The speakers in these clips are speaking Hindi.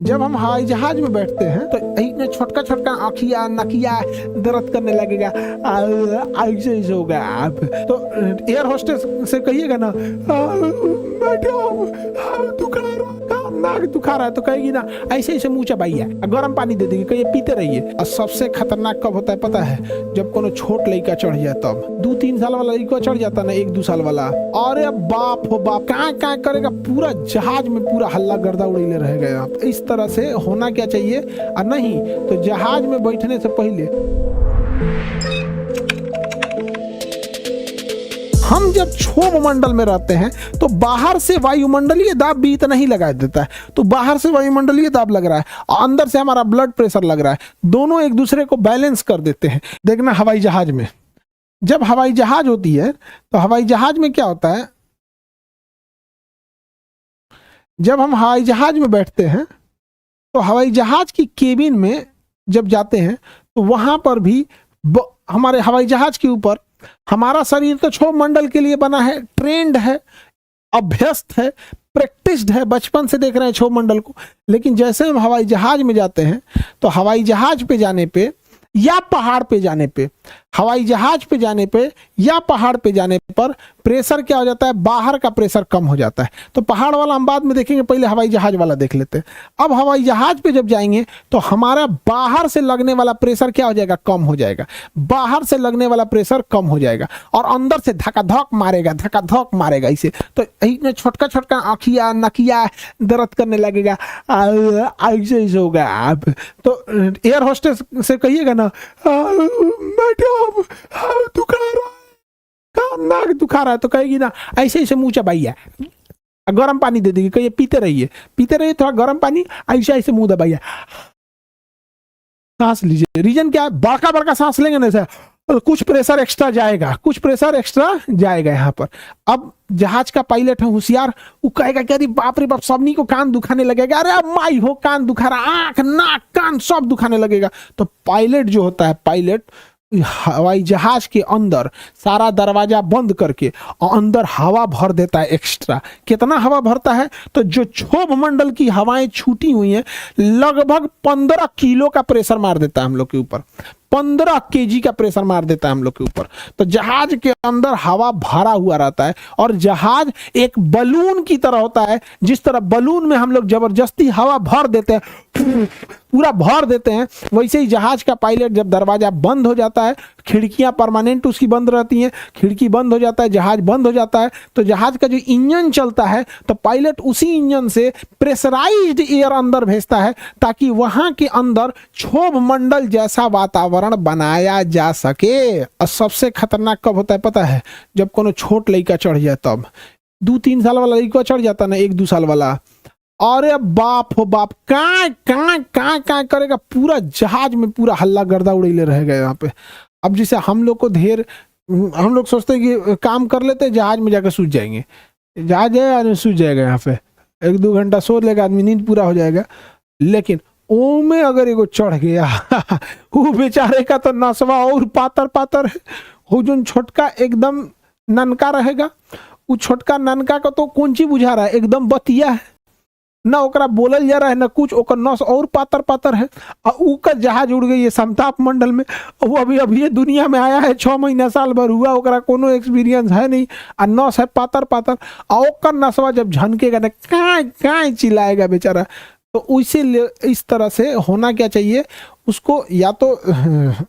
जब हम हवाई जहाज में बैठते हैं तो इतना छोटका छोटका आँखिया नकिया दर्द करने लगेगा। ऐसे ऐसे होगा आप तो एयर होस्टेस से कहिएगा ना मैडम दुखा रहा नाक दुखा रहा है तो कहेगी ना ऐसे ऐसे मुंह चबाइए, गर्म पानी दे देंगे, कहिए पीते रहिए। और सबसे खतरनाक कब होता है पता है? जब कोनो छोट लड़का चढ़ जाए तब। 2-3 साल वाला लड़का चढ़ जाता ना 1-2 साल वाला, अरे बाप हो बाप क्या करेगा, पूरा जहाज में पूरा हल्ला गर्दा उड़ेले रहेगा। यहाँ इस तरह से होना क्या चाहिए, और नहीं तो जहाज में बैठने से पहले हम जब क्षोभ मंडल में रहते हैं तो बाहर से वायुमंडलीय दाब भी इतना ही लगा देता है। तो बाहर से वायुमंडलीय दाब लग रहा है और अंदर से हमारा ब्लड प्रेशर लग रहा है, दोनों एक दूसरे को बैलेंस कर देते हैं। देखना हवाई जहाज में, जब हवाई जहाज होती है तो हवाई जहाज में क्या होता है, जब हम हवाई जहाज में बैठते हैं तो हवाई जहाज की केबिन में जब जाते हैं तो वहां पर भी हमारे हवाई जहाज के ऊपर हमारा शरीर तो क्षोभ मंडल के लिए बना है, ट्रेंड है, अभ्यस्त है, प्रैक्टिस्ड है, बचपन से देख रहे हैं क्षोभ मंडल को। लेकिन जैसे हम हवाई जहाज में जाते हैं तो हवाई जहाज पे जाने पे या पहाड़ पे जाने पे, हवाई जहाज पे जाने पे या पहाड़ पे जाने पर प्रेशर क्या हो जाता है, बाहर का प्रेशर कम हो जाता है। तो पहाड़ वाला हम बाद में देखेंगे, पहले हवाई जहाज वाला देख लेते हैं। अब हवाई जहाज पे जब जाएंगे तो हमारा बाहर से लगने वाला प्रेशर क्या हो जाएगा, कम हो जाएगा। बाहर से लगने वाला प्रेशर कम हो जाएगा और अंदर से धकाधक मारेगा इसे। तो इतना छोटका छोटका आँखिया नकिया दर्द करने लगेगा, ऐसे ऐसे होगा आप। तो एयर होस्टेस से कहिएगा ना मैडम दुखा रहा है, नाक दुखा रहा है तो कहेगी ना ऐसे ऐसे मुंह चबाइए, गर्म पानी दे देगी, कहिए पीते रहिए थोड़ा गर्म पानी, ऐसे ऐसे मुंह दबाइए, सांस लीजिए। रीजन क्या है, बड़का बड़का सांस लेंगे ना सर, कुछ प्रेशर एक्स्ट्रा जाएगा यहाँ पर। अब जहाज का पायलट है होशियार, वो कहेगा कि अरे बाप रे बाप, सबनी को कान दुखाने लगेगा, अरे माई हो कान दुखा रहा, आंख नाक कान सब दुखाने लगेगा। तो पायलट जो होता है, पायलट हवाई जहाज के अंदर सारा दरवाजा बंद करके और अंदर हवा भर देता है एक्स्ट्रा। कितना हवा भरता है, तो जो क्षोभ मंडल की हवाएं छूटी हुई हैं लगभग 15 किलो का प्रेशर मार देता है हम लोग के ऊपर, 15 केजी का प्रेशर मार देता है हम लोग के ऊपर। तो जहाज के अंदर हवा भरा हुआ रहता है और जहाज एक बलून की तरह होता है। जिस तरह बलून में हम लोग जबरदस्ती हवा भर देते हैं, पूरा भर देते हैं, वैसे ही जहाज का पायलट जब दरवाजा बंद हो जाता है, खिड़कियां परमानेंट उसकी बंद रहती हैं, खिड़की बंद हो जाता है, जहाज बंद हो जाता है, तो जहाज का जो इंजन चलता है तो पायलट उसी इंजन से प्रेशराइज्ड एयर अंदर भेजता है ताकि वहां के अंदर क्षोभ मंडल जैसा वातावरण बनाया जा सके। और सबसे खतरनाक कब होता है पता है? जब कोनो छोट लड़का चढ़ जाए तब। 2-3 साल वाला लड़का चढ़ जाता ना 1-2 साल वाला, अरे बाप हो बाप, क्या करेगा, पूरा जहाज में पूरा हल्ला गर्दा उड़ेले रहेगा यहाँ पे। अब जैसे हम लोग सोचते हैं कि काम कर लेते हैं, जहाज में जाकर सूझ जाएंगे, जहाज है सूझ जाएगा, यहाँ पे 1-2 घंटा सो लेगा आदमी, नींद पूरा हो जाएगा। लेकिन ओ में अगर एगो चढ़ गया वो बेचारे का तो नसवा और पातर है। वो जो छोटका एकदम ननका रहेगा, वो छोटका ननका का तो कौन चीज बुझा रहा है, एकदम बतिया है ना, ओकरा बोलल जा रहा है ना कुछ, ओकर नस और पातर है। और ऊका जहाज उड़ गई है समताप मंडल में, वो अभी ये दुनिया में आया है 6 महीना साल भर हुआ, ओकरा कोनो एक्सपीरियंस है नहीं, और नस है पातर और ओकर नसवा जब झनकेगा ना काय चिल्लाएगा बेचारा। तो उसे इस तरह से होना क्या चाहिए, उसको या तो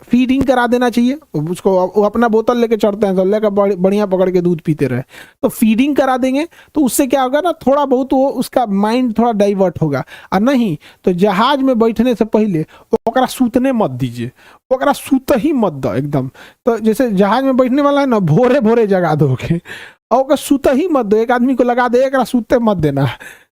फीडिंग करा देना चाहिए, उसको वो अपना बोतल लेके चढ़ते हैं तो लेकर बढ़िया पकड़ के दूध पीते रहे, तो फीडिंग करा देंगे तो उससे क्या होगा ना, थोड़ा बहुत वो उसका माइंड थोड़ा डाइवर्ट होगा। और नहीं तो जहाज में बैठने से पहले ओकरा सूतने मत दीजिए, ओकरा सूत ही मत दो एकदम। तो जैसे जहाज में बैठने वाला है ना, भोरे जगा दोगे और ओकरा सूत ही मत दो, एक आदमी को लगा दे, एकरा सूते मत देना,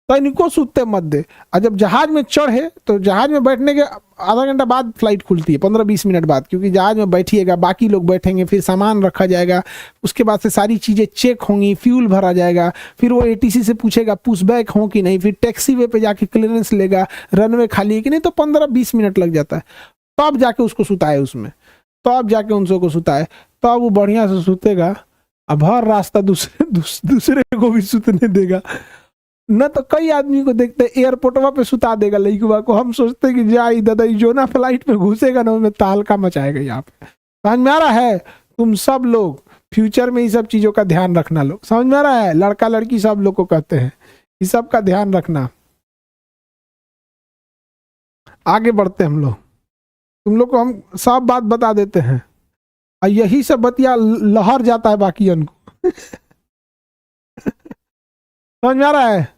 तो इनको सूते मत दे। और जब जहाज में चढ़े तो जहाज में बैठने के आधा घंटा बाद फ्लाइट खुलती है, 15-20 मिनट बाद, क्योंकि जहाज में बैठिएगा, बाकी लोग बैठेंगे, फिर सामान रखा जाएगा, उसके बाद से सारी चीज़ें चेक होंगी, फ्यूल भरा जाएगा, फिर वो ATC से पूछेगा पुश बैक हो कि नहीं, फिर टैक्सी वे पे जाके क्लियरेंस लेगा, रनवे खाली है कि नहीं, तो 15-20 मिनट लग जाता है। तब जाके उसको सुताए उसमें, तब जाके उनसे को सुताए, तब वो बढ़िया से सुतेगा, अब हर रास्ता दूसरे को भी सुतने देगा। न तो कई आदमी को देखते एयरपोर्टवा पे सुता देगा लड़कुआ को, हम सोचते कि जाई दादा जो ना फ्लाइट में घुसेगा ना उसमें तालका मचाएगा यहाँ पे। समझ में आ रहा है? तुम सब लोग फ्यूचर में ये सब चीजों का ध्यान रखना लोग, समझ में आ रहा है? लड़का लड़की सब लोग को कहते हैं, इस सब का ध्यान रखना। आगे बढ़ते हम लोग, तुम लोग को हम सब बात बता देते हैं और यही सब बतिया लहर जाता है बाकी उनको। समझ में आ रहा है?